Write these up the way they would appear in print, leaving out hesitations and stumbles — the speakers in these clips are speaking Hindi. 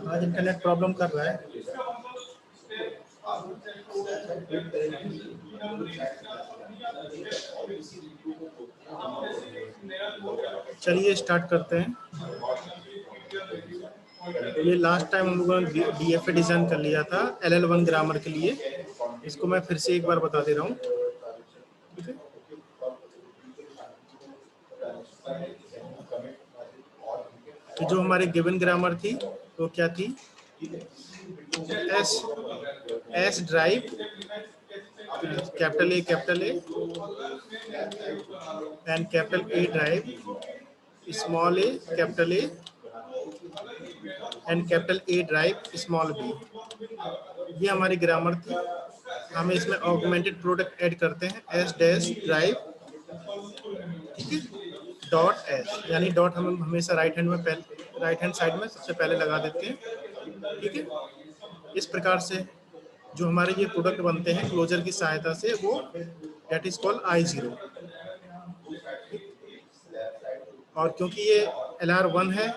आज इंटरनेट प्रॉब्लम कर रहा है। चलिए स्टार्ट करते हैं। ये लास्ट टाइम हम लोगों ने DFA डिजाइन कर लिया था LL1 ग्रामर के लिए। इसको मैं फिर से एक बार बता दे रहा हूँ, ठीक है। तो जो हमारी गिवन ग्रामर थी वो क्या थी? S derive capital A and capital A derive small a capital A and capital A derive small b. ये हमारी ग्रामर थी। हम इसमें ऑगमेंटेड प्रोडक्ट ऐड करते हैं एस डैश ड्राइव, ठीक है, डॉट एस, यानी डॉट हम हमेशा राइट हैंड साइड में सबसे पहले लगा देते हैं, ठीक है। इस प्रकार से जो हमारे ये प्रोडक्ट बनते हैं क्लोजर की सहायता से, वो दैट इज कॉल्ड I0। और क्योंकि ये LR1 है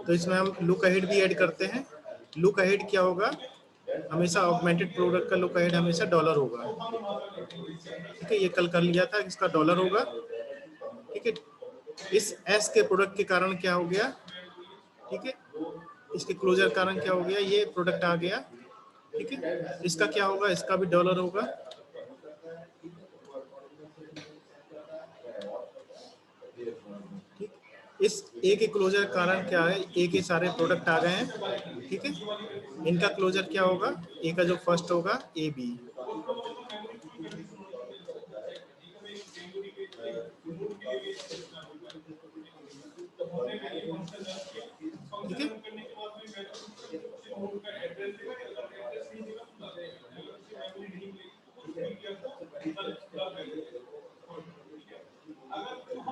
तो इसमें हम लुक अहेड भी ऐड करते हैं। लुक अहेड क्या होगा? हमेशा ऑगमेंटेड प्रोडक्ट का लुक अहेड हमेशा डॉलर होगा, ठीक है। ये कल कर लिया था, इसका डॉलर होगा, ठीक है। इस एस के प्रोडक्ट के कारण क्या हो गया, ठीक है, इसके क्लोजर कारण क्या हो गया, ये प्रोडक्ट आ गया, ठीक है। इसका क्या होगा? इसका भी डॉलर होगा, ठीक। इस ए के क्लोजर कारण क्या है, ए के सारे प्रोडक्ट आ गए हैं, ठीक है। इनका क्लोजर क्या होगा? ए का जो फर्स्ट होगा AB, ठीक है।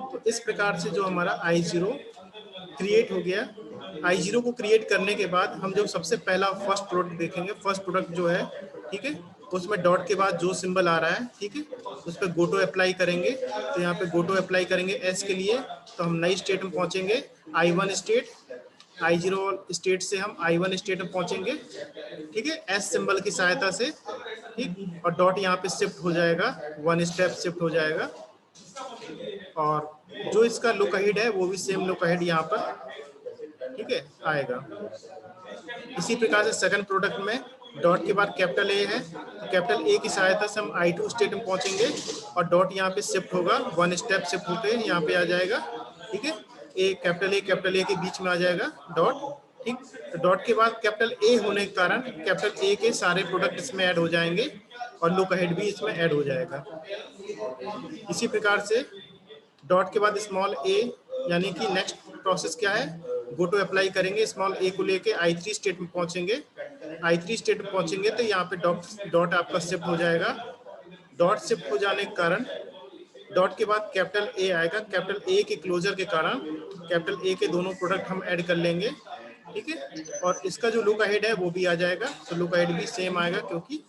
तो इस प्रकार से जो हमारा I0 क्रिएट हो गया। I0 को क्रिएट करने के बाद हम जो सबसे पहला फर्स्ट प्रोडक्ट देखेंगे, फर्स्ट प्रोडक्ट जो है, ठीक है, उसमें डॉट के बाद जो सिंबल आ रहा है, ठीक है, उस पर गोटो अप्लाई करेंगे। तो यहाँ पे गोटो अप्लाई करेंगे S के लिए, तो हम नई स्टेट में पहुंचेंगे I1 स्टेट। I0 स्टेट से हम I1 स्टेट में पहुंचेंगे, ठीक है, S सिंबल की सहायता से, ठीक। और डॉट यहाँ पे शिफ्ट हो जाएगा, 1 स्टेप शिफ्ट हो जाएगा। और जो इसका लुक अहेड है वो भी सेम लुक अहेड यहाँ पर, ठीक है, आएगा। इसी प्रकार से सेकंड प्रोडक्ट में डॉट के बाद कैपिटल ए है, तो कैपिटल ए की सहायता से हम I2 स्टेट में पहुंचेंगे और डॉट यहाँ पे शिफ्ट होगा, 1 स्टेप शिफ्ट होते हैं यहाँ पे आ जाएगा, ठीक है। कैपिटल ए के बीच में आ जाएगा डॉट, ठीक। तो डॉट के बाद कैपिटल ए होने के कारण कैपिटल ए के सारे प्रोडक्ट इसमें ऐड हो जाएंगे और लुक अहेड भी इसमें ऐड हो जाएगा। इसी प्रकार से डॉट के बाद स्मॉल ए, यानी कि नेक्स्ट प्रोसेस क्या है, गोटो अप्लाई करेंगे, स्मॉल ए को लेके I3 स्टेट में पहुंचेंगे। I3 स्टेट में पहुंचेंगे तो यहाँ पे डॉट आपका शिफ्ट हो जाएगा। डॉट शिफ्ट हो जाने के कारण डॉट के बाद कैपिटल ए आएगा। कैपिटल ए के क्लोजर के कारण कैपिटल ए के दोनों प्रोडक्ट हम ऐड कर लेंगे, ठीक है। और इसका जो लुक अहेड है वो भी आ जाएगा, तो लुक अहेड भी सेम आएगा क्योंकि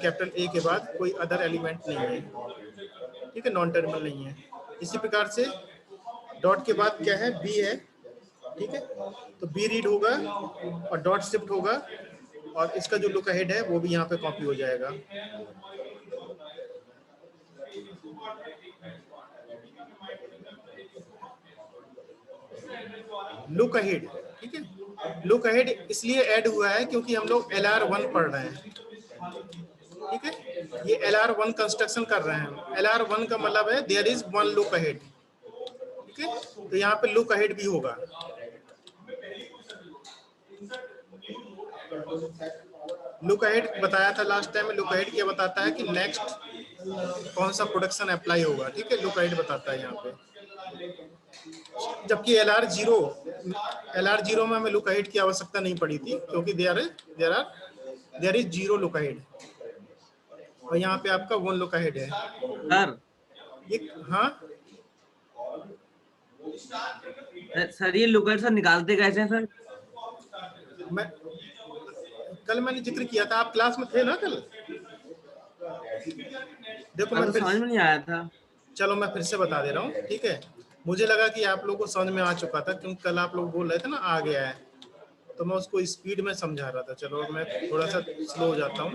कैपिटल ए के बाद कोई अदर एलिमेंट नहीं है, ठीक है, नॉन टर्मिनल नहीं है। इसी प्रकार से डॉट के बाद क्या है, बी है, ठीक है, तो बी रीड होगा और डॉट शिफ्ट होगा और इसका जो लुक अहेड है वो भी यहाँ पे कॉपी हो जाएगा। लुक अहेड, ठीक है, लुक अहेड इसलिए ऐड हुआ है क्योंकि हम लोग LR1 पढ़ रहे हैं, ठीक है। ये LR1 कंस्ट्रक्शन कर रहे हैं। LR1 का मतलब है there is one look ahead, ठीक है। तो यहाँ पे लुक अहेड भी होगा। लुक अहेड बताया था लास्ट टाइम में। लुक अहेड क्या बताता है कि नेक्स्ट कौन सा प्रोडक्शन अप्लाई होगा, ठीक है, लुक अहेड बताता है यहाँ पे। जबकि LR0 में हमें लुक अहेड की आवश्यकता नहीं पड़ी थी क्योंकि there is zero look ahead और यहाँ पे आपका वन लुक अहेड है। सर ये हाँ सर ये लुकअहेड सर निकालते कैसे हैं सर? मैं कल मैंने जिक्र किया था, आप क्लास में थे ना कल? देखो कल मैं तो फिर, समझ में नहीं आया था। चलो मैं फिर से बता दे रहा हूँ, ठीक है। मुझे लगा कि आप लोगों को समझ में आ चुका था, क्योंकि कल आप लोग बोल रहे थे ना आ गया है, तो मैं उसको स्पीड में समझा रहा था। चलो मैं थोड़ा सा स्लो हो जाता हूँ,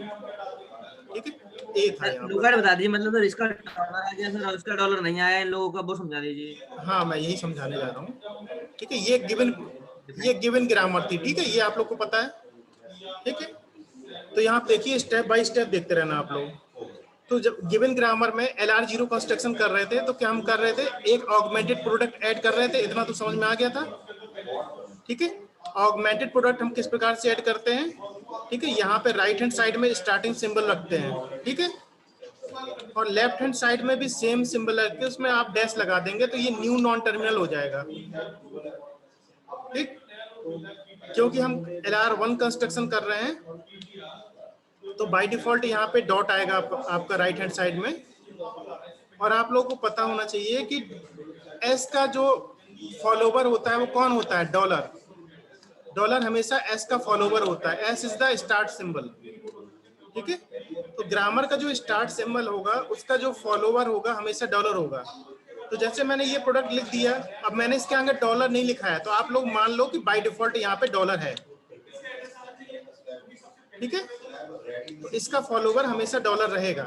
ठीक है। ए था सर यहाँ लुकअहेड पर। बता दीजिए, मतलब सर इसका डॉलर आ गया सर और इसका डॉलर नहीं आया इन लोगों का, वो समझा दीजिए। हाँ मैं यही समझाने जा रहा हूँ, ठीक है। ये गिवन ग्रामर थी, ठीक है, ये आप लोग को पता है, ठीक है। तो यहाँ पे देखिए, स्टेप बाय स्टेप देखते रहना आप लोग। तो जब गिवन ग्रामर में LR0 कंस्ट्रक्शन कर रहे थे, तो क्या हम कर रहे थे, एक ऑगमेंटेड प्रोडक्ट ऐड कर रहे थे, इतना तो समझ में आ गया था, ठीक है। ऑगमेंटेड प्रोडक्ट हम किस प्रकार से ऐड करते हैं, ठीक है। यहाँ पे राइट हैंड साइड में स्टार्टिंग सिंबल रखते हैं, ठीक है, और लेफ्ट हैंड साइड में भी सेम सिंबल रख के उसमें आप डैश लगा देंगे, तो ये न्यू नॉन टर्मिनल हो जाएगा, ठीक। क्योंकि हम LR1 कंस्ट्रक्शन कर रहे हैं, तो बाय डिफॉल्ट यहाँ पे डॉट आएगा आपका राइट हैंड साइड में। और आप लोगों को पता होना चाहिए कि एस का जो फॉलोवर होता है वो कौन होता है, डॉलर। डॉलर हमेशा एस का फॉलोवर होता है, S is the start symbol, ठीक है। तो ग्रामर का जो स्टार्ट सिंबल होगा उसका जो फॉलोवर होगा हमेशा डॉलर होगा। तो जैसे मैंने ये प्रोडक्ट लिख दिया, अब मैंने इसके आगे डॉलर नहीं लिखा है, तो आप लोग मान लो कि बाय डिफॉल्ट यहाँ पे डॉलर है, ठीक है। तो इसका फॉलोवर हमेशा डॉलर रहेगा।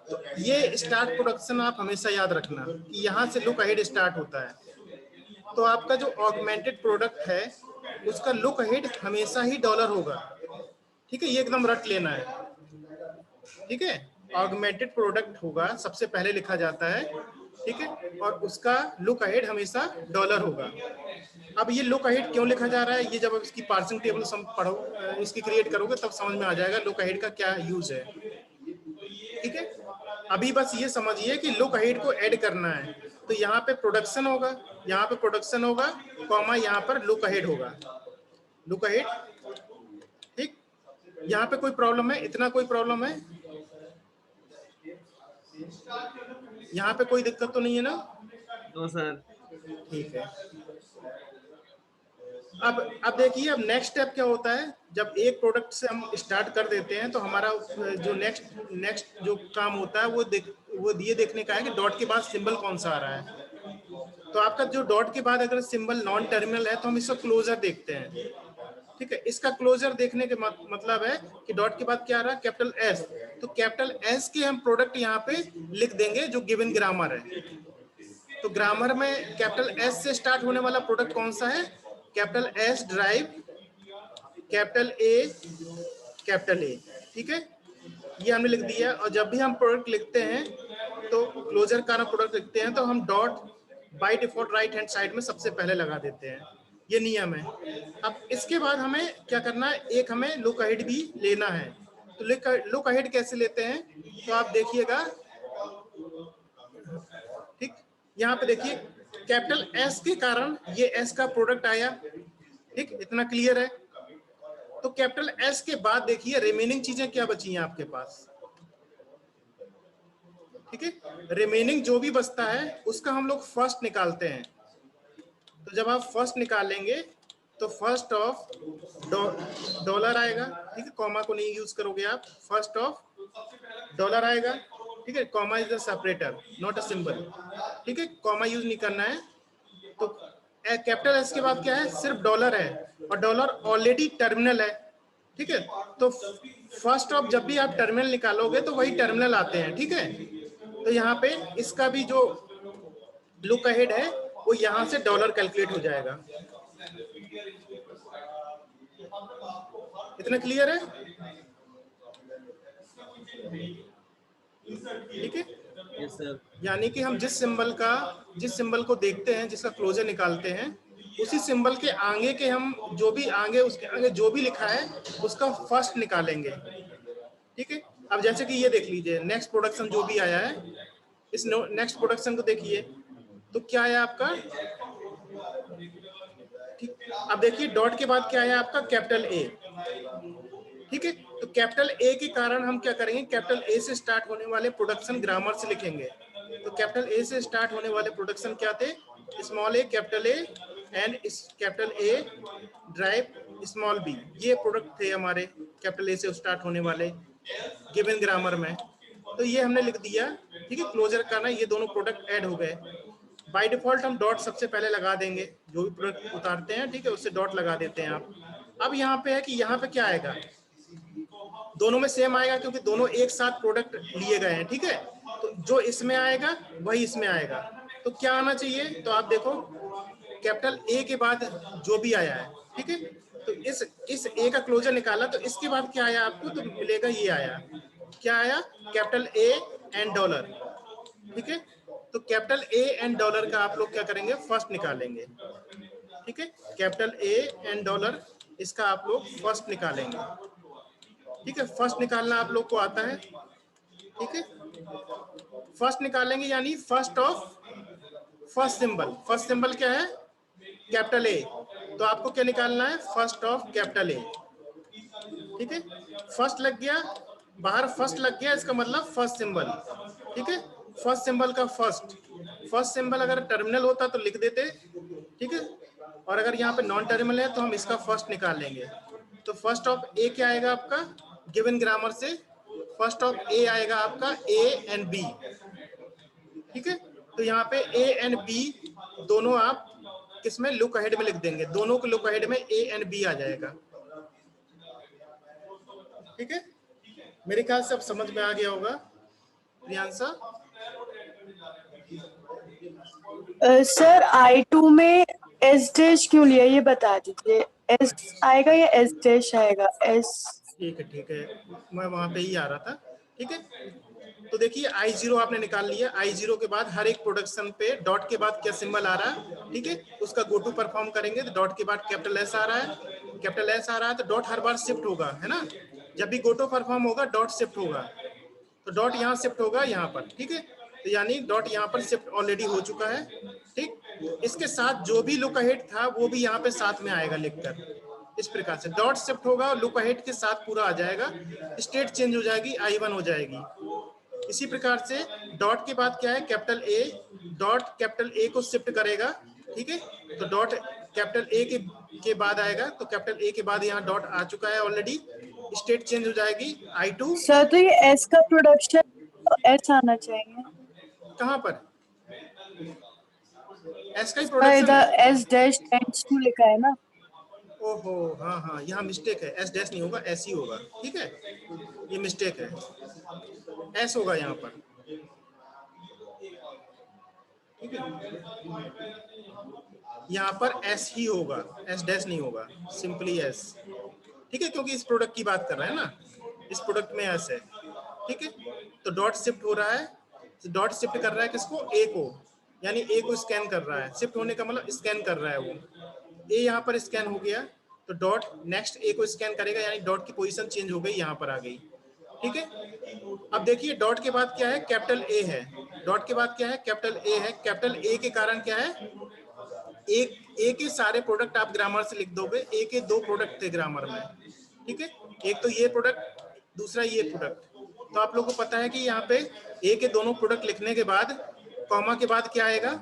तो ये स्टार्ट प्रोडक्शन आप हमेशा याद रखना कि यहाँ से लुक अहेड स्टार्ट होता है। तो आपका जो ऑगमेंटेड प्रोडक्ट है उसका लुक अहेड हमेशा ही डॉलर होगा, ठीक है। ये एकदम रट लेना है, ठीक है। ऑगमेंटेड प्रोडक्ट होगा, सबसे पहले लिखा जाता है, ठीक है, और उसका लुक अहेड हमेशा डॉलर होगा। अब ये लुक अहेड क्यों लिखा जा रहा है, ये जब इसकी पार्सिंग टेबल पढ़ो, इसकी क्रिएट करोगे तब समझ में आ जाएगा लुक अहेड का क्या यूज है, ठीक है। अभी बस ये समझिए कि लुक अहेड को ऐड करना है, तो यहाँ पे प्रोडक्शन होगा, यहाँ पे प्रोडक्शन होगा, कॉमा यहाँ पर लुक अहेड होगा, लुक अहेड, ठीक। यहाँ पे कोई प्रॉब्लम है, इतना कोई प्रॉब्लम है, यहाँ पे कोई दिक्कत तो नहीं है ना? तो सर ठीक है। अब देखिए, अब नेक्स्ट स्टेप क्या होता है, जब एक प्रोडक्ट से हम स्टार्ट कर देते हैं तो हमारा जो नेक्स्ट जो काम होता है वो ये देखने का है कि डॉट के बाद सिंबल कौन सा आ रहा है। तो आपका जो डॉट के बाद अगर सिंबल नॉन टर्मिनल है तो हम इसका क्लोजर देखते हैं, ठीक है। इसका क्लोजर देखने के मतलब है कि डॉट के बाद क्या आ रहा है, कैपिटल एस। तो कैपिटल एस के हम प्रोडक्ट यहाँ पे लिख देंगे जो गिवन ग्रामर है। तो ग्रामर में कैपिटल एस से स्टार्ट होने वाला प्रोडक्ट कौन सा है, कैपिटल एस ड्राइव कैपिटल ए, ठीक है। ये हमने लिख दिया। और जब भी हम प्रोडक्ट लिखते हैं तो क्लोजर का प्रोडक्ट लिखते हैं तो हम dot by default right hand side में सबसे पहले लगा देते हैं, ये नियम है। अब इसके बाद हमें क्या करना है, एक हमें लुक अहेड भी लेना है। तो लुक अहेड कैसे लेते हैं, तो आप देखिएगा, ठीक। यहाँ पे देखिए कैपिटल एस के कारण ये एस का प्रोडक्ट आया, ठीक, इतना क्लियर है। तो कैपिटल एस के बाद देखिए रिमेनिंग चीजें क्या बची हैं आपके पास, ठीक है। रिमेनिंग जो भी बचता है उसका हम लोग फर्स्ट निकालते हैं। तो जब आप फर्स्ट निकालेंगे तो फर्स्ट ऑफ डॉलर आएगा, ठीक है, कॉमा को नहीं यूज करोगे आप, फर्स्ट ऑफ डॉलर आएगा, ठीक है। Comma is the separator not a symbol, ठीक है, कॉमा यूज नहीं करना है। तो कैपिटल एस के बाद क्या है, सिर्फ डॉलर है, और डॉलर ऑलरेडी टर्मिनल है, ठीक है। तो फर्स्ट ऑफ जब भी आप टर्मिनल निकालोगे तो वही टर्मिनल आते हैं, ठीक है। तो यहाँ पे इसका भी जो लुक अहेड है वो यहाँ से डॉलर कैलकुलेट हो जाएगा। इतना क्लियर है, ठीक है। Yes sir. यानी कि हम जिस सिंबल को देखते हैं, जिसका क्लोजर निकालते हैं, उसी सिंबल के आगे के हम जो भी आगे उसके आगे जो भी लिखा है उसका फर्स्ट निकालेंगे, ठीक है। अब जैसे कि ये देख लीजिए नेक्स्ट प्रोडक्शन जो भी आया है, इस नेक्स्ट प्रोडक्शन को देखिए तो क्या है आपका, ठीक। अब देखिए डॉट के बाद क्या है आपका, कैपिटल ए, ठीक है। तो कैपिटल ए के कारण हम क्या करेंगे, कैपिटल ए से स्टार्ट होने वाले प्रोडक्शन ग्रामर से लिखेंगे, तो कैपिटल ए से स्टार्ट होने वाले प्रोडक्शन क्या थे, small a capital A and capital A derive small b, ये प्रोडक्ट थे हमारे कैपिटल ए से स्टार्ट होने वाले गिवन ग्रामर में। तो ये हमने लिख दिया, ठीक है, क्लोजर करना, ये दोनों प्रोडक्ट ऐड हो गए। बाय डिफॉल्ट हम डॉट सबसे पहले लगा देंगे, जो भी प्रोडक्ट उतारते हैं, ठीक है, उससे डॉट लगा देते हैं आप। अब यहाँ पे है कि यहाँ पे क्या आएगा, दोनों में सेम आएगा क्योंकि दोनों एक साथ प्रोडक्ट लिए गए हैं, ठीक है। तो जो इसमें आएगा वही इसमें आएगा, तो क्या आना चाहिए, तो आप देखो कैपिटल ए के बाद जो भी आया है, ठीक है, तो इस ए का क्लोजर निकाला, तो इसके बाद क्या आया आपको, तो मिलेगा ये आया, क्या आया, कैपिटल ए एंड डॉलर, ठीक है। तो कैपिटल ए एंड डॉलर का आप लोग क्या करेंगे, फर्स्ट निकालेंगे, ठीक है, कैपिटल ए एंड डॉलर, इसका आप लोग फर्स्ट निकालेंगे, ठीक है। फर्स्ट निकालना आप लोग को आता है, ठीक है, फर्स्ट निकालेंगे, यानी first of first symbol, first symbol क्या है, कैपिटल ए, तो आपको क्या निकालना है, फर्स्ट ऑफ कैपिटल ए, ठीक है। फर्स्ट लग गया बाहर, फर्स्ट लग गया, इसका मतलब फर्स्ट सिंबल, ठीक है। फर्स्ट सिंबल का फर्स्ट सिंबल अगर टर्मिनल होता तो लिख देते, ठीक है, और अगर यहाँ पे नॉन टर्मिनल है तो हम इसका फर्स्ट निकाल लेंगे। तो फर्स्ट ऑफ ए क्या आएगा आपका, गिवन ग्रामर से फर्स्ट ऑफ ए आएगा आपका ए एंड बी, ठीक है। तो यहाँ पे ए एंड बी दोनों आप किसमें, लुक अहेड में लिख देंगे, दोनों को लुक अहेड में ए एंड बी आ जाएगा, ठीक है। मेरे ख्याल से अब समझ में आ गया होगा प्रियांशा। सर I2 में एस डैश क्यों लिया ये बता दीजिए, एस आएगा या एस डैश आएगा, एस, ठीक है, मैं वहां पे ही आ रहा था, ठीक है। तो देखिए I0 आपने निकाल लिया, I0 के बाद हर एक प्रोडक्शन पे डॉट के बाद क्या सिंबल आ रहा है, ठीक है, उसका गो टू परफॉर्म करेंगे, तो डॉट के बाद कैपिटल एस आ रहा है, कैपिटल एस आ रहा है, तो डॉट हर बार शिफ्ट होगा, है ना, जब भी गो टू परफॉर्म होगा डॉट शिफ्ट होगा, तो डॉट यहाँ शिफ्ट होगा यहाँ पर, ठीक है, तो यानी डॉट यहाँ पर शिफ्ट ऑलरेडी हो चुका है, ठीक। इसके साथ जो भी लुक अहेड था वो भी यहाँ पे साथ में आएगा लिखकर, इस प्रकार से डॉट शिफ्ट होगा और लुक अहेड के साथ पूरा आ जाएगा, स्टेट चेंज हो जाएगी, I1 हो जाएगी। इसी प्रकार से डॉट के बाद क्या है, capital A, dot capital A को शिफ्ट करेगा, ठीक है, तो डॉट कैपिटल ए के बाद आएगा, तो कैपिटल ए के बाद यहाँ डॉट आ चुका है ऑलरेडी, स्टेट चेंज हो जाएगी I2। सर तो ये एस का प्रोडक्शन एस आना चाहिए, कहाँ पर एस का ही सर प्रोडक्शन, इधर एस डैश टेंड्स टू लिखा है ना। ओहो हाँ हाँ, यहाँ मिस्टेक है, एस डैश नहीं होगा, एस ही होगा, ठीक है, ये मिस्टेक है, एस होगा यहाँ पर, ठीक है, यहाँ पर एस ही होगा, एस डैश नहीं होगा, सिंपली एस, ठीक है, क्योंकि इस प्रोडक्ट की बात कर रहे हैं ना, इस प्रोडक्ट में एस है, ठीक है। तो डॉट शिफ्ट हो रहा है, डॉट शिफ्ट कर रहा है किसको, ए को, यानी ए को स्कैन कर रहा है, शिफ्ट होने का मतलब स्कैन कर रहा है वो, ए यहाँ पर स्कैन हो गया, तो डॉट नेक्स्ट ए को स्कैन करेगा, यानी डॉट की पोजीशन चेंज हो गई, यहाँ पर आ गई, ठीक है। अब देखिए डॉट के बाद क्या है, कैपिटल ए है, डॉट के बाद क्या है, कैपिटल ए है, कैपिटल ए के कारण क्या है, ए के सारे प्रोडक्ट आप ग्रामर से लिख दोगे, ए के दो प्रोडक्ट थे ग्रामर में, ठीक है, एक तो ये प्रोडक्ट, दूसरा ये प्रोडक्ट, तो आप लोगों को पता है कि यहाँ पे ए के दोनों प्रोडक्ट लिखने के बाद कॉमा के बाद क्या आएगा,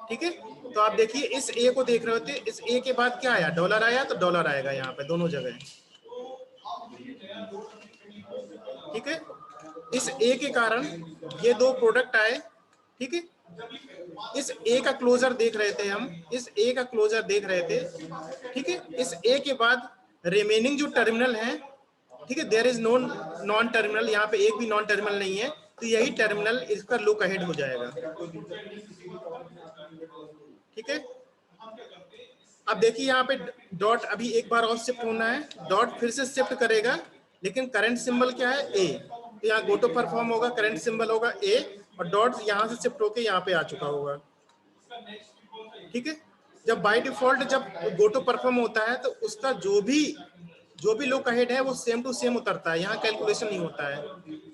ठीक है। तो आप देखिए इस ए को देख रहे होते, इस ए के बाद क्या आया, डॉलर आया, तो डॉलर आएगा यहाँ पे दोनों जगह, ठीक है। इस ए के कारण ये दो प्रोडक्ट आए, ठीक है। इस ए का क्लोजर देख रहे थे हम, इस ए का क्लोजर देख रहे थे, ठीक है। इस ए के बाद रिमेनिंग जो टर्मिनल है, ठीक है, there is no non terminal, यहाँ पे एक भी नॉन टर्मिनल नहीं है, तो यही टर्मिनल इसका लुक अहेड हो जाएगा, ठीक है। अब देखिए यहाँ पे डॉट अभी एक बार और शिफ्ट होना है, डॉट फिर से शिफ्ट करेगा, लेकिन करंट सिंबल क्या है, ए, तो यहाँ गो टू परफॉर्म होगा, करंट सिंबल होगा ए, और डॉट यहाँ से शिफ्ट होके यहाँ पे आ चुका होगा, ठीक है। जब बाय डिफॉल्ट जब गो टू परफॉर्म होता है तो उसका जो भी लुक अहेड है वो सेम टू सेम उतरता है, यहाँ कैलकुलेशन नहीं होता है,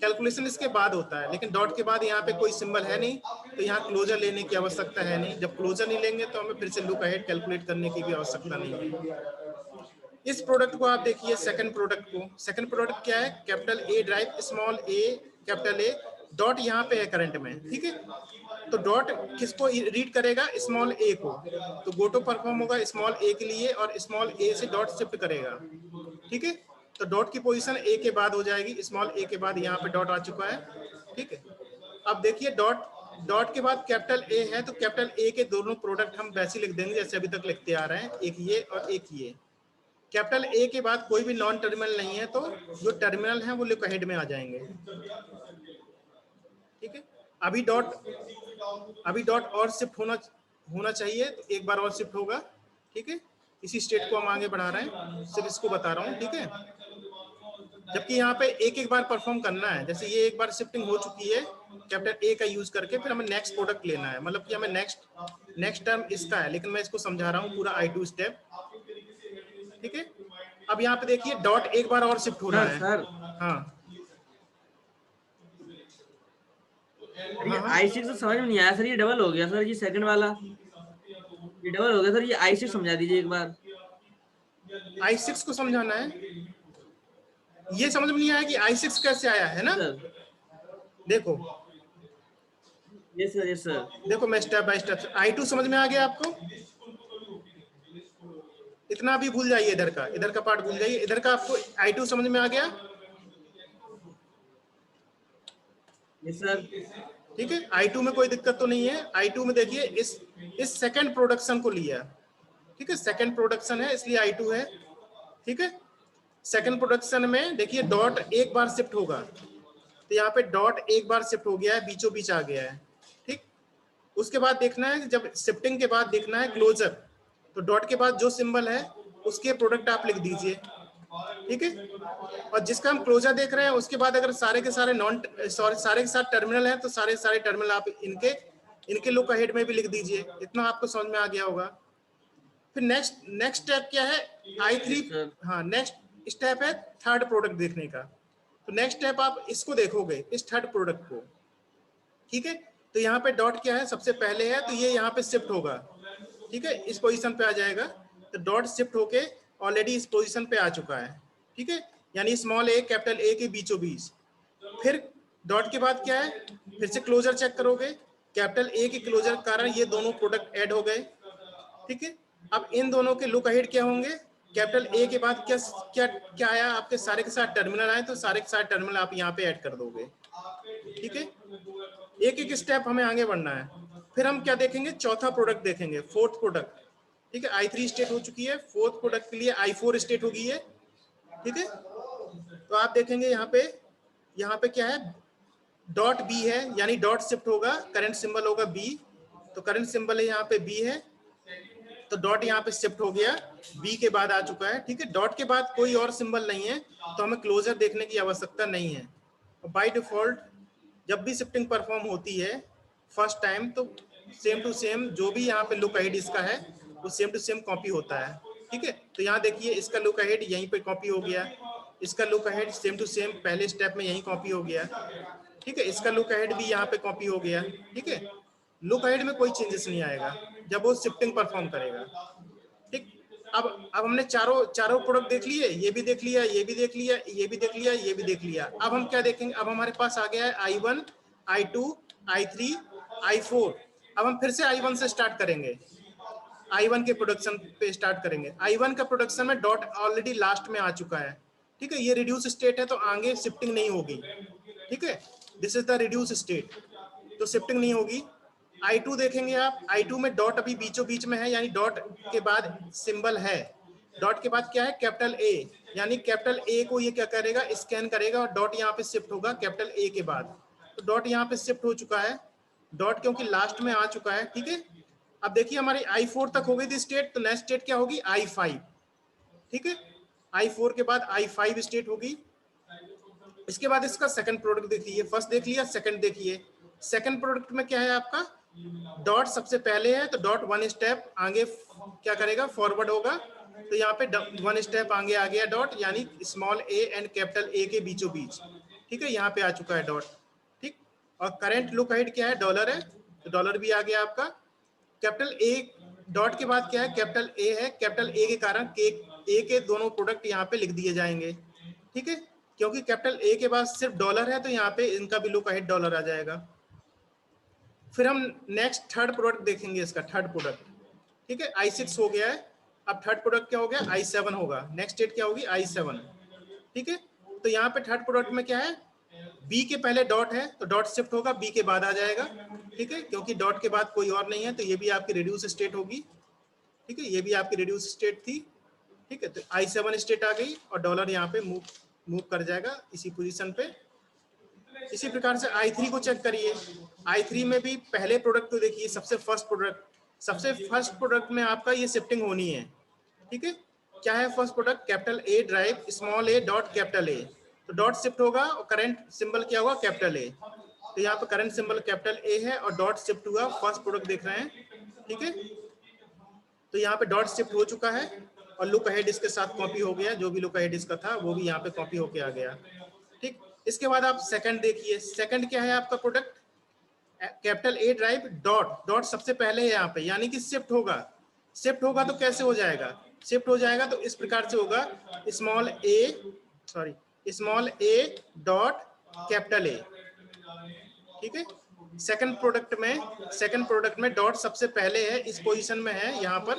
कैलकुलेशन इसके बाद होता है, लेकिन डॉट के बाद यहाँ पे कोई सिंबल है नहीं, तो यहाँ क्लोजर लेने की आवश्यकता है नहीं, जब क्लोजर नहीं लेंगे तो हमें फिर से लुक अहेड कैलकुलेट करने की भी आवश्यकता नहीं है। इस प्रोडक्ट को आप देखिए, सेकंड प्रोडक्ट को, सेकंड प्रोडक्ट क्या है, capital A derive small a capital A dot यहाँ पे है करंट में, ठीक है। तो डॉट किसको रीड करेगा, स्मॉल ए को, तो गो टू परफॉर्म होगा स्मॉल ए के लिए और स्मॉल ए से डॉट शिफ्ट करेगा, ठीक है। तो डॉट की पोजीशन ए के बाद हो जाएगी, स्मॉल ए के बाद यहाँ पे डॉट आ चुका है, ठीक है। अब देखिए डॉट के बाद कैपिटल ए है, तो कैपिटल ए के दोनों प्रोडक्ट हम वैसे लिख देंगे जैसे अभी तक लिखते आ रहे हैं, एक ये और एक ये। कैपिटल ए के बाद कोई भी नॉन टर्मिनल नहीं है, तो जो टर्मिनल है वो लुक अहेड में आ जाएंगे, ठीक है। अभी डॉट और शिफ्ट होना चाहिए, तो एक बार और शिफ्ट होगा, ठीक है। इसी स्टेट को हम आगे बढ़ा रहे हैं, सिर्फ इसको बता रहा हूँ, ठीक है। जबकि यहाँ पे एक एक बार परफॉर्म करना है, जैसे ये एक बार शिफ्टिंग हो चुकी है कैपिटल ए का यूज करके, फिर हमें नेक्स्ट प्रोडक्ट लेना है, मतलब कि हमें नेक्स्ट टर्म इसका है, लेकिन मैं इसको समझा रहा हूँ पूरा I2 स्टेप, ठीक है। अब यहाँ पे देखिए डॉट एक बार और शिफ्ट हो रहा है सर हाँ I6 तो समझ में नहीं आया सर, ये डबल हो गया सर, ये सेकंड वाला ये डबल हो गया सर, ये I6 समझा दीजिए एक बार। I6 को समझाना है, ये समझ में नहीं आया कि I6 कैसे आया है ना। सर देखो यस सर देखो मैं स्टेप बाय स्टेप, I2 समझ में आ गया आपको, इतना भी भूल जाइए, इधर का पार्ट भूल जाइए, इधर का आपको I2 समझ में आ गया, यस सर। ठीक है। I2 में कोई दिक्कत तो नहीं है। I2 में देखिए इस सेकंड प्रोडक्शन को लिया, ठीक है, सेकंड प्रोडक्शन है इसलिए I2 है, ठीक है। सेकंड प्रोडक्शन में देखिए डॉट एक बार शिफ्ट होगा, तो यहाँ पे डॉट एक बार शिफ्ट हो गया है, बीचों बीच आ गया है, ठीक। उसके बाद देखना है, जब शिफ्टिंग के बाद देखना है क्लोजर, तो डॉट के बाद जो सिंबल है उसके प्रोडक्ट आप लिख दीजिए, ठीक है। और जिसका हम क्लोजर देख रहे हैं उसके बाद अगर सारे के सारे टर्मिनल हैं, तो सारे टर्मिनल आप इनके लुक अहेड में भी लिख दीजिए। इतना आपको समझ में आ गया होगा। फिर नेक्स्ट स्टेप क्या है, I3, हाँ नेक्स्ट स्टेप है थर्ड प्रोडक्ट देखने का। तो नेक्स्ट स्टेप आप इसको देखोगे, इस थर्ड प्रोडक्ट को, ठीक है। तो यहाँ पे डॉट क्या है, सबसे पहले है, तो ये यहाँ पे शिफ्ट होगा, ठीक है, इस पोजीशन पे आ जाएगा। तो डॉट शिफ्ट होके ऑलरेडी इस पोजीशन पे आ चुका है, ठीक है, यानी स्मॉल ए कैपिटल ए के बीचों बीच। फिर डॉट के बाद क्या है, फिर से क्लोजर चेक करोगे, कैपिटल ए के क्लोजर के कारण ये दोनों प्रोडक्ट ऐड हो गए, ठीक है। अब इन दोनों के लुक अहेड क्या होंगे, कैपिटल ए के बाद क्या क्या क्या आया, आपके सारे के साथ टर्मिनल आए, तो सारे के साथ टर्मिनल आप यहाँ पे ऐड कर दोगे, ठीक है। एक एक स्टेप हमें आगे बढ़ना है। फिर हम क्या देखेंगे, चौथा प्रोडक्ट देखेंगे, फोर्थ प्रोडक्ट, ठीक है। I3 स्टेट हो चुकी है, फोर्थ प्रोडक्ट के लिए I4 स्टेट हो गई है, ठीक है। तो आप देखेंगे यहाँ पे क्या है, डॉट बी है, यानी डॉट शिफ्ट होगा, करंट सिंबल होगा बी, तो करंट सिंबल है यहाँ पे बी है, तो डॉट यहाँ पे शिफ्ट हो गया, बी के बाद आ चुका है, ठीक है। डॉट के बाद कोई और सिंबल नहीं है, तो हमें क्लोजर देखने की आवश्यकता नहीं है। बाय डिफॉल्ट जब भी शिफ्टिंग परफॉर्म होती है फर्स्ट टाइम, तो सेम टू सेम जो भी यहाँ पे लुक अहेड इसका है वो सेम टू सेम कॉपी होता है, ठीक है। तो यहाँ देखिए इसका लुक अहेड यहीं पे कॉपी हो गया, इसका look ahead same to same पहले स्टेप में यहीं कॉपी हो गया, ठीक है। इसका लुक अहेड भी यहाँ पे कॉपी हो गया, ठीक है। लुक अहेड में कोई चेंजेस नहीं आएगा जब वो शिफ्टिंग परफॉर्म करेगा, ठीक। अब हमने चारों प्रोडक्ट देख लिए, ये भी देख लिया, ये भी देख लिया, ये भी देख लिया, ये भी देख लिया। अब हम क्या देखेंगे, अब हमारे पास आ गया है I1, I2, I3, I4। अब हम फिर से I1 से स्टार्ट करेंगे, I1 के प्रोडक्शन पे स्टार्ट करेंगे। I1 का प्रोडक्शन में डॉट ऑलरेडी लास्ट में आ चुका है, ठीक है। ये रिड्यूस स्टेट है, तो आगे शिफ्टिंग नहीं होगी, ठीक है। This is the reduce state, तो शिफ्टिंग नहीं होगी। I2 देखेंगे आप, I2 में डॉट अभी बीचों बीच में है, यानी डॉट के बाद सिंबल है, डॉट के बाद क्या है, कैपिटल ए, यानी कैपिटल ए को ये क्या करेगा, स्कैन करेगा और डॉट यहाँ पे शिफ्ट होगा कैपिटल ए के बाद। तो डॉट यहाँ पे शिफ्ट हो चुका है, डॉट क्योंकि लास्ट में आ चुका है, ठीक है। अब देखिए हमारी I4 तक हो गई थी स्टेट, तो नेक्स्ट स्टेट क्या होगी, I5, ठीक है। I4 के बाद I5 स्टेट होगी। इसके बाद इसका सेकंड प्रोडक्ट देखिए, फर्स्ट देख लिया, सेकंड देखिए। सेकंड प्रोडक्ट में क्या है आपका, डॉट सबसे पहले है, तो डॉट वन स्टेप आगे क्या करेगा, फॉरवर्ड होगा, तो यहाँ पे वन स्टेप आगे आ गया डॉट, यानी स्मॉल ए एंड कैपिटल ए के बीचों बीच, ठीक है, यहाँ पे आ चुका है डॉट, ठीक। और करंट लुक अहेड क्या है, डॉलर है, तो डॉलर भी आ गया आपका। कैपिटल ए डॉट के बाद क्या है, कैपिटल ए है, कैपिटल ए के कारण ए के दोनों प्रोडक्ट यहाँ पे लिख दिए जाएंगे, ठीक है। क्योंकि कैपिटल ए के बाद सिर्फ डॉलर है तो यहाँ पे इनका भी लुक अहेड डॉलर आ जाएगा। फिर हम नेक्स्ट थर्ड प्रोडक्ट देखेंगे, इसका थर्ड प्रोडक्ट, ठीक है। I6 हो गया है, अब थर्ड प्रोडक्ट क्या हो गया, I7 होगा। नेक्स्ट डेट क्या होगी, I7, ठीक है। तो यहाँ पे थर्ड प्रोडक्ट में क्या है, बी के पहले डॉट है तो डॉट शिफ्ट होगा, बी के बाद आ जाएगा, ठीक है, क्योंकि डॉट के बाद कोई और नहीं है तो ये भी आपकी रिड्यूस स्टेट होगी, ठीक है, ये भी आपकी रिड्यूस स्टेट थी, ठीक है। तो I7 स्टेट आ गई और डॉलर यहाँ पे मूव कर जाएगा इसी पोजीशन पे। इसी प्रकार से I3 को चेक करिए। I3 में भी पहले प्रोडक्ट को देखिए, सबसे फर्स्ट प्रोडक्ट में आपका ये शिफ्टिंग होनी है, ठीक है। क्या है first product, capital A derive small A dot capital A, तो डॉट शिफ्ट होगा और करंट सिंबल क्या होगा, कैपिटल ए। तो यहाँ पे करंट सिंबल कैपिटल ए है और डॉट शिफ्ट हुआ, फर्स्ट प्रोडक्ट देख रहे हैं, ठीक है। तो यहाँ पे डॉट शिफ्ट हो चुका है और लुक अहेड इसके साथ कॉपी हो गया, जो भी लुक अहेड इसका था वो भी यहाँ पे कॉपी होके आ गया, ठीक। इसके बाद आप सेकंड देखिए, सेकंड क्या है आपका product, capital A drive dot सबसे पहले है यहाँ पे, यानी कि शिफ्ट होगा तो कैसे हो जाएगा, शिफ्ट हो जाएगा तो इस प्रकार से होगा, small A dot capital A, ठीक है। सेकंड प्रोडक्ट में डॉट सबसे पहले है, इस पोजीशन में है यहाँ पर,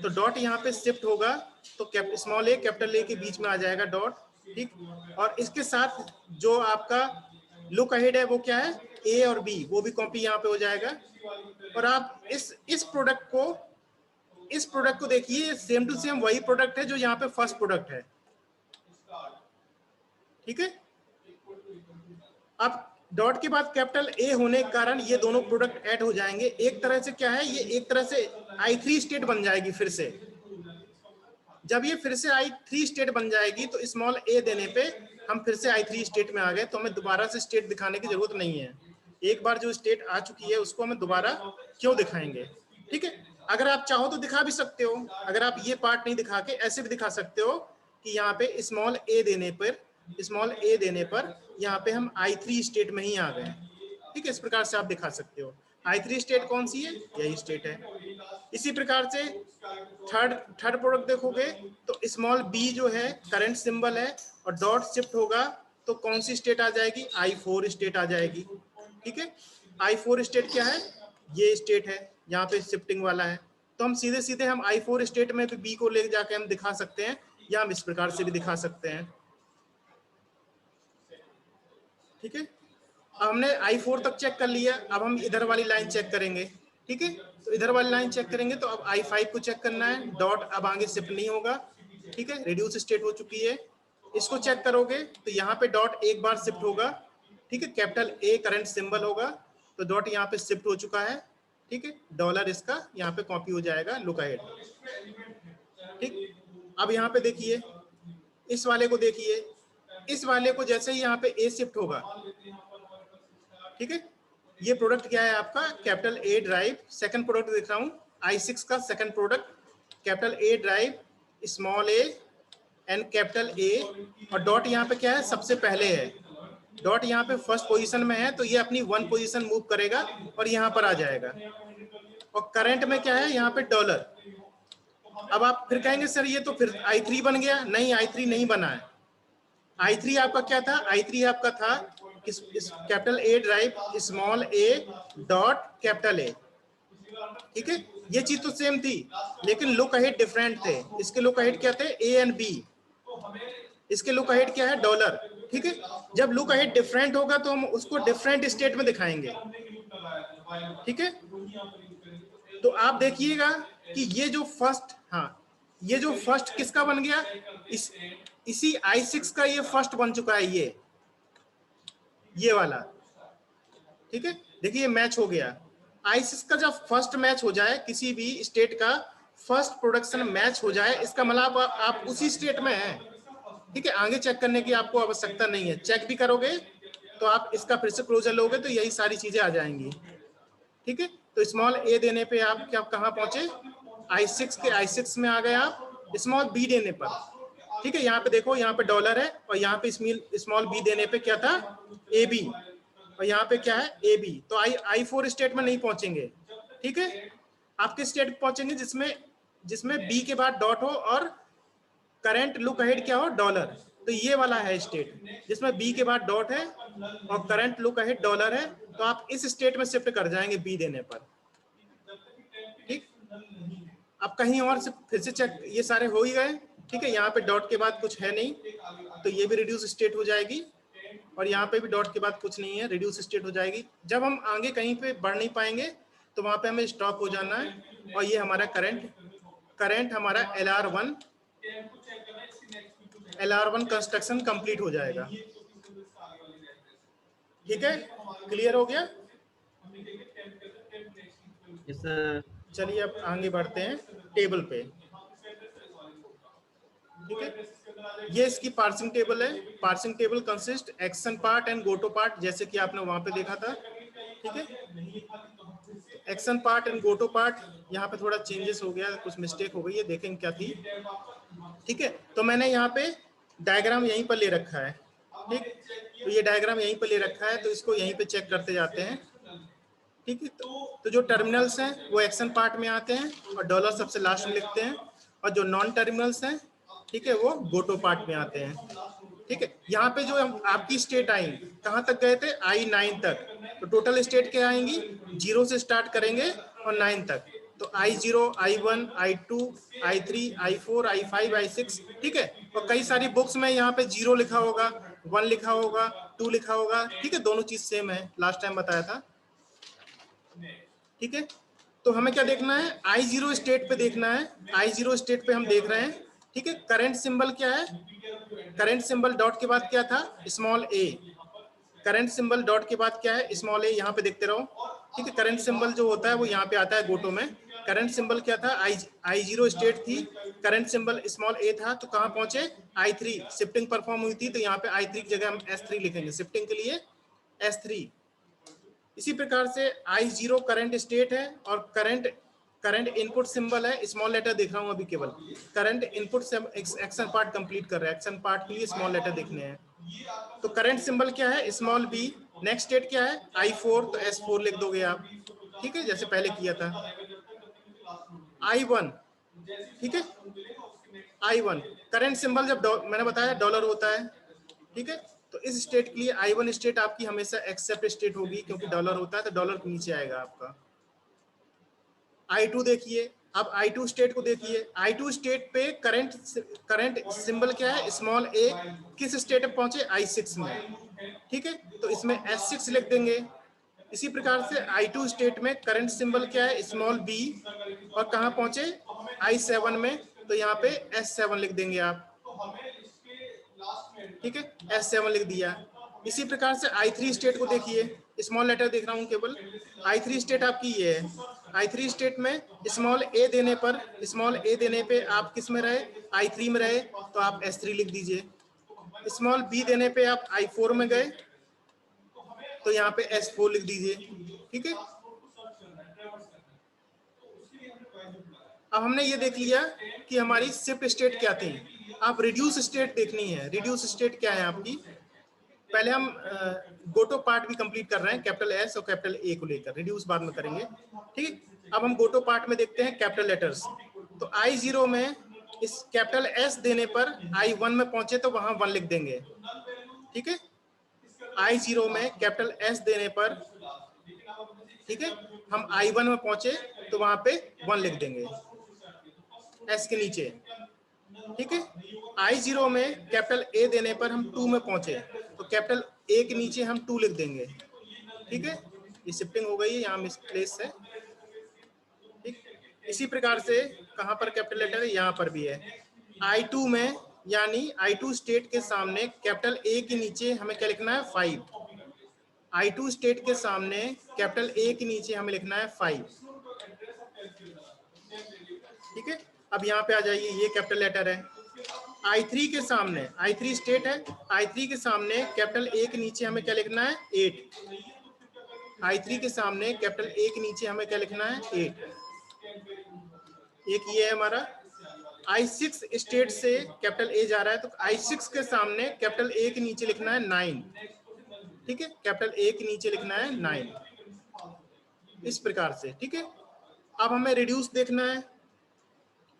तो डॉट यहाँ पे शिफ्ट होगा तो स्मॉल ए कैपिटल ए के बीच में आ जाएगा डॉट, ठीक। और इसके साथ जो आपका लुक अहेड है वो क्या है, ए और बी, वो भी कॉपी यहाँ पे हो जाएगा। और आप इस प्रोडक्ट को देखिए, सेम टू सेम वही प्रोडक्ट है जो यहाँ पे फर्स्ट प्रोडक्ट है, ठीक है। अब डॉट के बाद कैपिटल ए होने के कारण ये दोनों प्रोडक्ट ऐड हो जाएंगे। एक तरह से क्या है, ये एक तरह से I3 स्टेट बन जाएगी फिर से। जब ये फिर से I3 स्टेट बन जाएगी तो स्मॉल ए देने पे हम फिर से I3 स्टेट में आ गए, तो हमें दोबारा से स्टेट दिखाने की जरूरत नहीं है। एक बार जो स्टेट आ चुकी है उसको हमें दोबारा क्यों दिखाएंगे, ठीक है। अगर आप चाहो तो दिखा भी सकते हो, अगर आप ये पार्ट नहीं दिखा के ऐसे भी दिखा सकते हो कि यहाँ पे स्मॉल ए देने पर यहाँ पे हम I3 स्टेट में ही आ गए, ठीक है। इस प्रकार से आप दिखा सकते हो। I3 स्टेट कौन सी है, यही स्टेट है। इसी प्रकार से थर्ड प्रोडक्ट देखोगे तो स्मॉल बी जो है करंट सिंबल है और डॉट शिफ्ट होगा तो कौन सी स्टेट आ जाएगी, I4 स्टेट आ जाएगी, ठीक है। I4 स्टेट क्या है, ये स्टेट है, यहाँ पे शिफ्टिंग वाला है, तो हम सीधे हम I4 स्टेट में भी बी को ले जाके हम दिखा सकते हैं, या हम इस प्रकार से भी दिखा सकते हैं, ठीक है। अब हमने I4 तक चेक कर लिया, अब हम इधर वाली लाइन चेक करेंगे, ठीक है। तो इधर वाली लाइन चेक करेंगे तो अब I5 को चेक करना है, डॉट अब आगे शिफ्ट नहीं होगा, ठीक है, रिड्यूस स्टेट हो चुकी है। इसको चेक करोगे तो यहाँ पे डॉट एक बार शिफ्ट होगा, ठीक है, कैपिटल ए करंट सिंबल होगा तो डॉट यहाँ पे शिफ्ट हो चुका है, ठीक है। डॉलर इसका यहाँ पे कॉपी हो जाएगा, लुक अहेड, ठीक। अब यहाँ पे देखिए, इस वाले को देखिए, इस वाले को जैसे ही यहाँ पे ए शिफ्ट होगा, ठीक है। ये प्रोडक्ट क्या है आपका, capital A drive, second product देख रहा हूँ I6 का second product, capital A derive small a and capital ए, और डॉट यहाँ पे क्या है, सबसे पहले है, डॉट यहाँ पे फर्स्ट पोजीशन में है तो ये अपनी 1 पोजीशन मूव करेगा और यहाँ पर आ जाएगा। और करंट में क्या है, यहाँ पे डॉलर। अब आप फिर कहेंगे सर ये तो फिर I3 बन गया, नहीं, I3 नहीं बना है। I3 आपका क्या था, I3 आपका था capital A derive small A dot capital A, ठीक है। ये चीज तो सेम थी लेकिन लुक अहेड डिफरेंट थे। इसके लुक अहेड क्या थे, ए एंड बी, इसके लुक अहेड क्या है, डॉलर, ठीक है। जब लुक अहेड डिफरेंट होगा तो हम उसको डिफरेंट स्टेट में दिखाएंगे, ठीक है। तो आप देखिएगा कि ये जो फर्स्ट किसका बन गया, इसी I6 का ये फर्स्ट बन चुका है, ये वाला, ठीक है। देखिए मैच हो गया। I6 का जब फर्स्ट मैच हो जाए, किसी भी स्टेट का फर्स्ट प्रोडक्शन मैच हो जाए, इसका मतलब आप उसी स्टेट में हैं, ठीक है। आगे चेक करने की आपको आवश्यकता नहीं है, चेक भी करोगे तो आप इसका फिर से क्लोजर लोगे तो यही सारी चीजें आ जाएंगी, ठीक है। तो स्मॉल ए देने पे आप क्या कहाँ पहुंचे, I6 में आ गए आप, स्मॉल बी देने पर, ठीक है। यहाँ पे देखो, यहाँ पे डॉलर है और यहाँ पे स्मॉल बी देने पे क्या था, ए बी, और यहाँ पे क्या है, ए बी। तो I4 स्टेट में नहीं पहुंचेंगे, ठीक है। आपके स्टेट पहुंचेंगे जिसमें बी के बाद डॉट हो और करंट लुक अहेड क्या हो, डॉलर। तो तो ये वाला है स्टेट जिसमें बी के बाद डॉट है और करंट लुक अहेड डॉलर है, तो आप इस स्टेट में शिफ्ट कर जाएंगे बी देने पर। ठीक, अब कहीं और से फिर से चेक, ये सारे हो ही गए। ठीक है, यहाँ पे डॉट के बाद कुछ है नहीं, तो ये भी रिड्यूस स्टेट हो जाएगी, और यहाँ पे भी डॉट के बाद कुछ नहीं है, रिड्यूस स्टेट हो जाएगी। जब हम आगे कहीं पे बढ़ नहीं पाएंगे तो वहां पे हमें स्टॉप हो जाना है, और ये हमारा करंट हमारा LR1 कंस्ट्रक्शन कंप्लीट हो जाएगा। ठीक है, क्लियर हो गया? Yes sir. चलिए अब आगे बढ़ते हैं टेबल पे। ठीक है, ये इसकी पार्सिंग टेबल है। Parsing table consist action part and goto part, जैसे कि आपने वहां पे देखा था। ठीक है, action part and goto part, यहाँ पे थोड़ा चेंजेस हो गया, कुछ मिस्टेक हो गई है, देखेंगे क्या थी। ठीक है, तो मैंने यहाँ पे डायग्राम यहीं पर ले रखा है। ठीक, तो ये डायग्राम यहीं पर ले रखा है, तो इसको यहीं पे चेक करते जाते हैं। ठीक है, तो जो टर्मिनल्स हैं वो एक्शन पार्ट में आते हैं और डॉलर सबसे लास्ट में लिखते हैं, और जो नॉन टर्मिनल्स हैं, ठीक है, वो गोटो पार्ट में आते हैं। ठीक है, यहाँ पे जो आपकी स्टेट आई, कहाँ तक गए थे? I9 तक। तो टोटल स्टेट क्या आएंगी? 0 से स्टार्ट करेंगे और 9 तक। तो I0, I1, I2, I3, I4, I5, I6। ठीक है, और कई सारी बुक्स में यहाँ पे 0 लिखा होगा, 1 लिखा होगा, 2 लिखा होगा। ठीक है, दोनों चीज सेम है, लास्ट टाइम बताया था। ठीक है, तो हमें क्या देखना है? I0 स्टेट पे देखना है। I0 स्टेट पे हम देख रहे हैं। ठीक है, करंट सिंबल क्या है? करंट सिंबल डॉट के बाद क्या था? स्मॉल ए। करंट सिंबल डॉट के बाद क्या है? स्मॉल ए। यहाँ पे देखते रहो। ठीक है, करंट सिंबल जो होता है वो यहाँ पे आता है गोटो में। करंट सिंबल क्या था? I0 स्टेट थी, करंट सिंबल स्मॉल ए था, तो कहाँ पहुंचे? I3। शिफ्टिंग परफॉर्म हुई थी, तो यहाँ पे I3 की जगह हम S3 लिखेंगे, शिफ्टिंग के लिए S3। इसी प्रकार से I0 करंट स्टेट है, और करंट इनपुट सिंबल है, स्मॉल लेटर देख रहा हूं अभी केवल। Current input action part complete कर रहा है, एक्शन पार्ट के लिए स्मॉल लेटर देखने हैं। तो करंट सिंबल क्या है? Small B. नेक्स्ट स्टेट क्या है? I4, तो S4 लिख दोगे आप। ठीक है, जैसे पहले किया था। I1, ठीक है, I1 करंट सिंबल जब मैंने बताया डॉलर होता है। ठीक है, तो इस स्टेट के लिए I1 स्टेट आपकी हमेशा एक्सेप्ट स्टेट होगी, क्योंकि डॉलर होता है, तो डॉलर के नीचे आएगा आपका। I2 देखिए, अब I2 स्टेट को देखिए। I2 स्टेट पे करंट सिंबल क्या है? स्मॉल ए। किस स्टेट में पहुंचे? I6 में। ठीक है, तो इसमें S6 लिख देंगे। इसी प्रकार से I2 स्टेट में करंट सिंबल क्या है? स्मॉल बी, और कहाँ पहुंचे? I7 में, तो यहाँ पे S7 लिख देंगे आप। ठीक है, S7 लिख दिया। इसी प्रकार से I3 स्टेट को देखिए, स्मॉल लेटर देख रहा हूं केवल। I3 स्टेट आपकी ये है। I3 स्टेट में स्मॉल ए देने पे आप किस में रहे? I3 में रहे, तो आप S3 लिख दीजिए। स्मॉल बी देने पे आप I4 में गए, तो यहाँ पे S4 लिख दीजिए। ठीक है, अब हमने ये देख लिया कि हमारी शिफ्ट स्टेट क्या थी। आप रिड्यूस स्टेट देखनी है। रिड्यूस स्टेट क्या है आपकी? पहले हम गोटो पार्ट भी कंप्लीट कर रहे हैं, कैपिटल S और कैपिटल A को लेकर, रिड्यूस बाद में करेंगे। ठीक है, अब हम गोटो पार्ट में देखते हैं कैपिटल लेटर्स। तो I0 में इस कैपिटल S देने पर I1 में पहुंचे तो वहां 1 लिख देंगे। ठीक है, I0 में कैपिटल S देने पर, ठीक है, हम I1 में पहुंचे तो वहां पे 1 लिख देंगे S के नीचे। ठीक है, I0 में कैपिटल A देने पर हम 2 में पहुंचे, तो कैपिटल A के नीचे हम 2 लिख देंगे। ठीक है, ये शिफ्टिंग हो गई है, यहाँ मिसप्लेस है। ठीक, इसी प्रकार से कहां पर कैपिटल लेटर है? यहाँ पर भी है। I2 में, यानी I2 स्टेट के सामने कैपिटल A के नीचे हमें क्या लिखना है? 5। I2 स्टेट के सामने कैपिटल A के नीचे हमें लिखना है 5। ठीक है, अब यहाँ पे आ जाइए, ये कैपिटल लेटर है। I3 के सामने, I3 स्टेट है, I3 के सामने कैपिटल A के नीचे हमें क्या लिखना है? 8। I3 के सामने कैपिटल A के नीचे हमें क्या लिखना है? 8। एक ये है हमारा। I6 स्टेट से कैपिटल A जा रहा है, तो I6 के सामने कैपिटल A के नीचे लिखना है 9। ठीक है, कैपिटल A के नीचे लिखना है 9, इस प्रकार से। ठीक है, अब हमें रिड्यूस देखना है।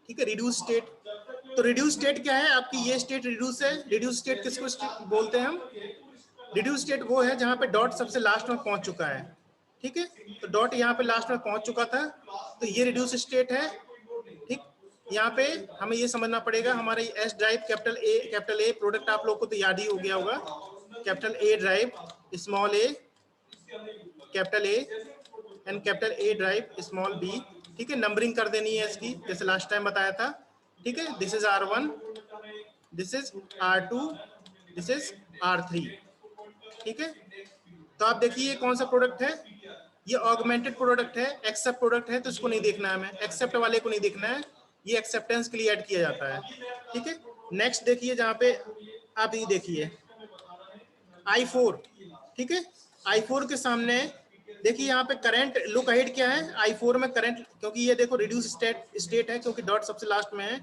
ठीक है, रिड्यूस स्टेट। तो रिड्यूस स्टेट क्या है आपकी, ये स्टेट रिड्यूस है। रिड्यूस स्टेट किसको बोलते हैं हम? रिड्यूस स्टेट वो है जहां पे डॉट सबसे लास्ट में पहुंच चुका है, ठीक है। तो डॉट यहाँ पे लास्ट में पहुंच चुका था, तो ये रिड्यूस स्टेट है, ठीक। यहाँ पे हमें ये समझना पड़ेगा, हमारे S derive capital A product आप लोग को तो याद ही हो गया होगा, capital A derive small a capital A and capital A derive small b, ठीक है। नंबरिंग कर देनी है इसकी, जैसे लास्ट टाइम बताया था, ठीक है। This is R1, this is R2, this is R3, ठीक है। तो आप देखिए कौन सा प्रोडक्ट है, ये ऑगमेंटेड प्रोडक्ट है, एक्सेप्ट प्रोडक्ट है, तो इसको नहीं देखना है हमें, एक्सेप्ट वाले को नहीं देखना है, ये एक्सेप्टेंस के लिए ऐड किया जाता है, ठीक है। नेक्स्ट देखिए जहां पे आप ये देखिए I4, ठीक है। I4 के सामने देखिए यहाँ पे करंट लुक अहेड क्या है I4 में करंट, क्योंकि ये देखो रिड्यूस स्टेट है क्योंकि डॉट सबसे लास्ट में है,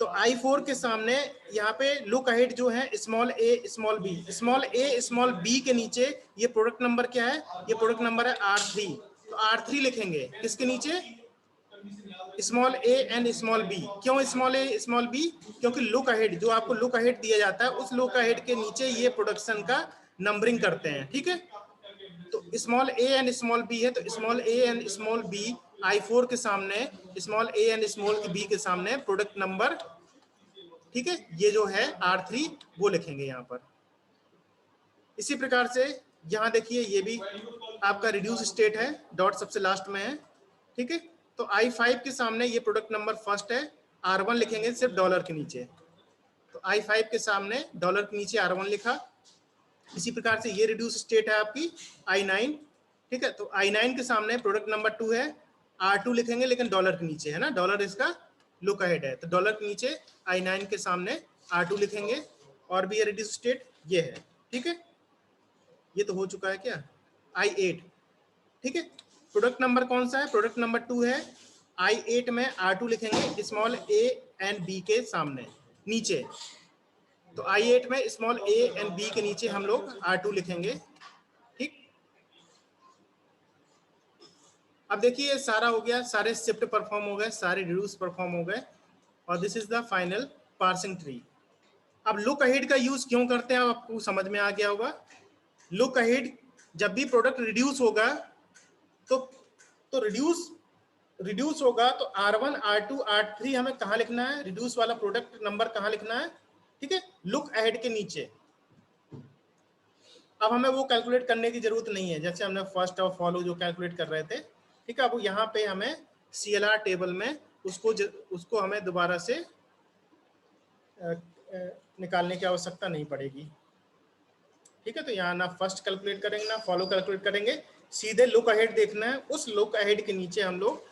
तो I4 के सामने यहाँ पे लुक अहेड जो है small a small B, small a small b के नीचे ये प्रोडक्ट नंबर क्या है, ये प्रोडक्ट नंबर है R3, तो R3 लिखेंगे किसके नीचे, small a and small b. क्यों स्मॉल ए स्मॉल बी, क्योंकि लुक अहेड जो आपको लुक अहेड दिया जाता है उस लुक अहेड के नीचे ये प्रोडक्शन का नंबरिंग करते हैं, ठीक है। तो small a and small b है, तो small a and small b I4 के सामने, small a and small b के सामने प्रोडक्ट नंबर, ठीक है, ये जो है R3 वो लिखेंगे यहाँ पर। इसी प्रकार से यहाँ देखिए ये भी आपका रिड्यूस स्टेट है, डॉट सबसे लास्ट में है, ठीक है। तो I5 के सामने ये प्रोडक्ट नंबर फर्स्ट है, R1 लिखेंगे सिर्फ डॉलर के नीचे, तो I5 के सामने डॉलर के नीचे R1 लिखा। इसी प्रकार से ये रिड्यूस स्टेट है आपकी I9, ठीक है। तो I9 के सामने प्रोडक्ट नंबर 2 है, R2 लिखेंगे लेकिन डॉलर के नीचे है ना, डॉलर इसका लुक अहेड है, तो डॉलर के नीचे I9 के सामने R2 लिखेंगे। और भी ये रिड्यूस स्टेट ये है, ठीक है। ये तो हो चुका है क्या, I8, ठीक है। प्रोडक्ट नंबर कौन सा है, प्रोडक्ट नंबर 2 है, I8 में R2 लिखेंगे स्मॉल ए एंड बी के सामने नीचे, तो I8 में स्मॉल ए एंड बी के नीचे हम लोग R2 लिखेंगे, ठीक। अब देखिए सारा हो गया, सारे शिफ्ट परफॉर्म हो गए, सारे रिड्यूस परफॉर्म हो गए, और this is the final parsing tree. अब लुक अहेड का यूज क्यों करते हैं आपको समझ में आ गया होगा। लुक अहेड जब भी प्रोडक्ट रिड्यूस होगा तो रिड्यूस होगा तो R1 R2 R3 हमें कहाँ लिखना है, रिड्यूस वाला प्रोडक्ट नंबर कहाँ लिखना है, ठीक है, लुक अहेड के नीचे। अब हमें वो कैलकुलेट करने की जरूरत नहीं है, जैसे हमने फर्स्ट और फॉलो जो कैलकुलेट कर रहे थे, ठीक है। अब यहाँ पे हमें CLR टेबल में उसको हमें दोबारा से निकालने की आवश्यकता नहीं पड़ेगी, ठीक है। तो यहाँ ना फर्स्ट कैलकुलेट करेंगे ना फॉलो कैलकुलेट करेंगे, सीधे लुक अहेड देखना है, उस लुक अहेड के नीचे हम लोग,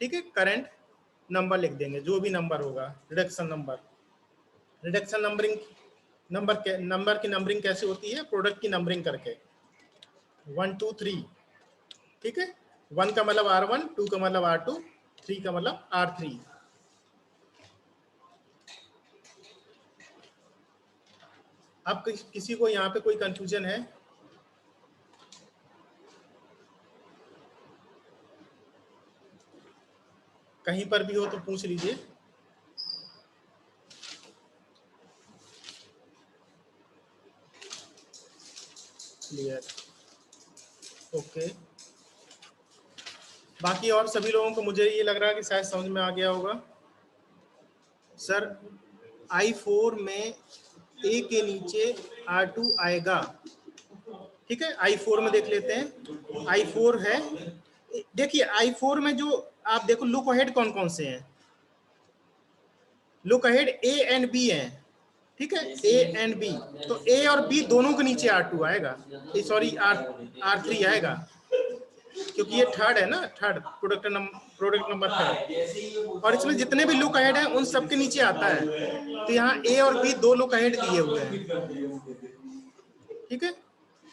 ठीक है, करंट नंबर लिख देंगे, जो भी नंबर होगा, reduction number. Reduction numbering number की नंबरिंग कैसे होती है, प्रोडक्ट की नंबरिंग करके 1 2 3, ठीक है। 1 का मतलब R1, 2 का मतलब R2, 3 का मतलब R3। अब किसी को यहाँ पे कोई कंफ्यूजन है, कहीं पर भी हो तो पूछ लीजिए। Clear, okay. बाकी और सभी लोगों को मुझे ये लग रहा है कि शायद समझ में आ गया होगा। सर I4 में A के नीचे R2 आएगा, ठीक है। I4 में देख लेते हैं, I4 है, देखिए I4 में जो आप देखो लुक अहेड कौन कौन से हैं, look ahead A and B हैं, ठीक है, A एंड B, तो A और B दोनों के नीचे R2 आएगा, सॉरी R3 आएगा, क्योंकि ये थर्ड है ना, थर्ड प्रोडक्ट नंबर थर्ड, और इसमें जितने भी लुक अहेड हैं उन सब के नीचे आता है। तो यहाँ A और B दो लुक अहेड दिए हुए हैं, ठीक है।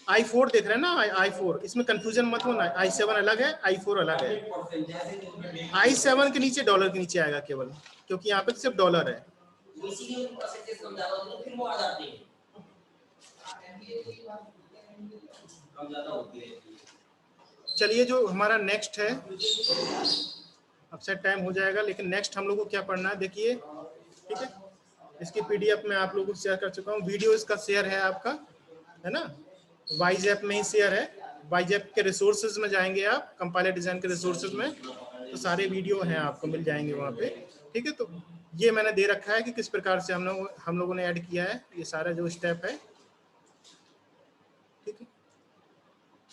I4 देख रहे हैं ना, I4, इसमें कंफ्यूजन मत होना, I7 अलग है, I4 अलग है। I7 के नीचे डॉलर के नीचे आएगा केवल, क्योंकि यहाँ पे सिर्फ डॉलर है। चलिए जो हमारा नेक्स्ट है, अब से टाइम हो जाएगा, लेकिन नेक्स्ट हम लोग को क्या पढ़ना है, देखिए ठीक है, इसकी PDF मैं आप लोगों को शेयर कर चुका हूँ, वीडियो इसका शेयर है आपका, है ना, वाइज ऐप में ही शेयर है। वाइज ऐप के रिसोर्सेज में जाएंगे आप, कंपाइलर डिजाइन के रिसोर्सेज में, तो सारे वीडियो हैं आपको मिल जाएंगे वहाँ पे। ठीक है, तो ये मैंने दे रखा है कि किस प्रकार से हम लोगों ने ऐड किया है, ये सारा जो स्टेप है। ठीक है,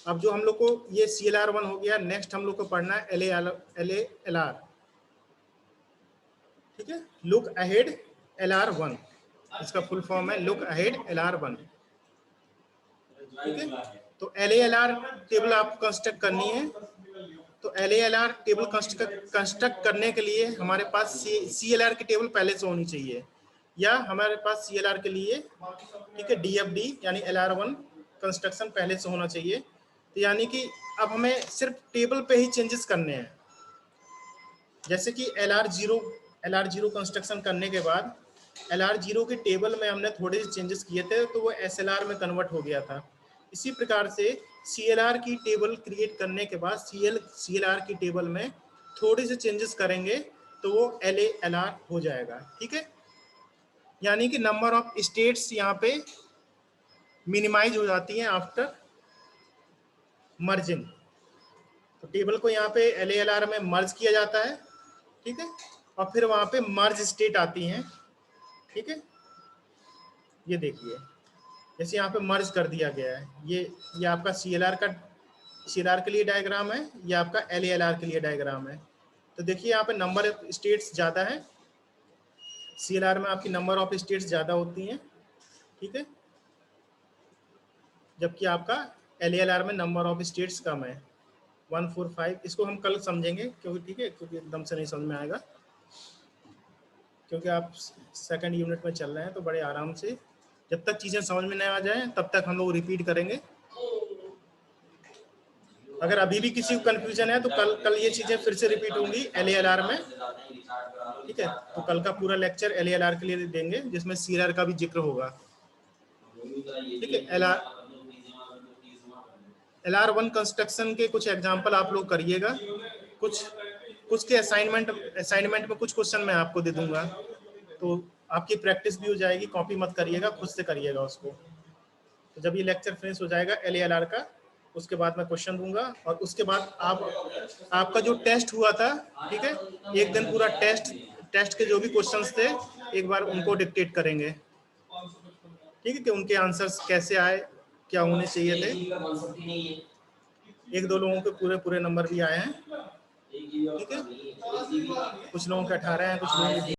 अब जो हम लोग को ये CLR1 हो गया, नेक्स्ट हम लोग को पढ़ना है LALR। ठीक है, लुक अहेड LR1, इसका फुल फॉर्म है लुक अहेड LR1। ठीक है, तो LALR टेबल आपको कंस्ट्रक्ट करनी है। तो LALR टेबल कंस्ट्रक्ट करने के लिए हमारे पास CLR की टेबल पहले से होनी चाहिए, या हमारे पास CLR के लिए, ठीक है, DFD यानी LR1 कंस्ट्रक्शन पहले से होना चाहिए। तो यानी कि अब हमें सिर्फ टेबल पे ही चेंजेस करने हैं। जैसे कि LR0 कंस्ट्रक्शन करने के बाद LR0 के टेबल में हमने थोड़े से चेंजेस किए थे, तो वो SLR में कन्वर्ट हो गया था। इसी प्रकार से CLR की टेबल क्रिएट करने के बाद CLR की टेबल में थोड़े से चेंजेस करेंगे तो वो LALR हो जाएगा। ठीक है, यानी कि नंबर ऑफ स्टेट्स यहाँ पे मिनिमाइज हो जाती हैं आफ्टर मर्जिंग। तो टेबल को यहाँ पे LALR में मर्ज किया जाता है। ठीक है, और फिर वहाँ पे मर्ज स्टेट आती हैं। ठीक है, ये देखिए, जैसे यहाँ पे मर्ज कर दिया गया है, ये आपका CLR के लिए डायग्राम है, ये आपका LALR के लिए डायग्राम है। तो देखिए यहाँ पे नंबर ऑफ स्टेट्स ज़्यादा है, CLR में आपकी नंबर ऑफ स्टेट्स ज़्यादा होती हैं। ठीक है, जबकि आपका LALR में नंबर ऑफ स्टेट्स कम है, 145। इसको हम कल समझेंगे, क्योंकि ठीक है, क्योंकि एकदम से नहीं समझ में आएगा, क्योंकि आप सेकंड यूनिट में चल रहे हैं, तो बड़े आराम से जब तक चीज़ें समझ में नहीं आ जाए तब तक हम लोग रिपीट करेंगे। अगर अभी भी किसी को कन्फ्यूजन है तो कल ये चीज़ें फिर से रिपीट होंगी LALR में। ठीक है, तो कल का पूरा लेक्चर LALR के लिए देंगे, जिसमें CLR का भी जिक्र होगा। ठीक है, LR1 कंस्ट्रक्शन के कुछ एग्जाम्पल आप लोग करिएगा, कुछ के असाइनमेंट में कुछ क्वेश्चन मैं आपको दे दूंगा, तो आपकी प्रैक्टिस भी हो जाएगी। कॉपी मत करिएगा, खुद से करिएगा उसको। तो जब ये लेक्चर फिनिश हो जाएगा LALR का, उसके बाद मैं क्वेश्चन दूंगा, और उसके बाद आपका जो टेस्ट हुआ था, ठीक है, एक दिन पूरा टेस्ट के जो भी क्वेश्चंस थे एक बार उनको डिक्टेट करेंगे। ठीक है, कि उनके आंसर्स कैसे आए, क्या होने चाहिए थे। एक दो लोगों के पूरे नंबर भी आए हैं। ठीक है, कुछ लोगों के 18 हैं, कुछ लोगों के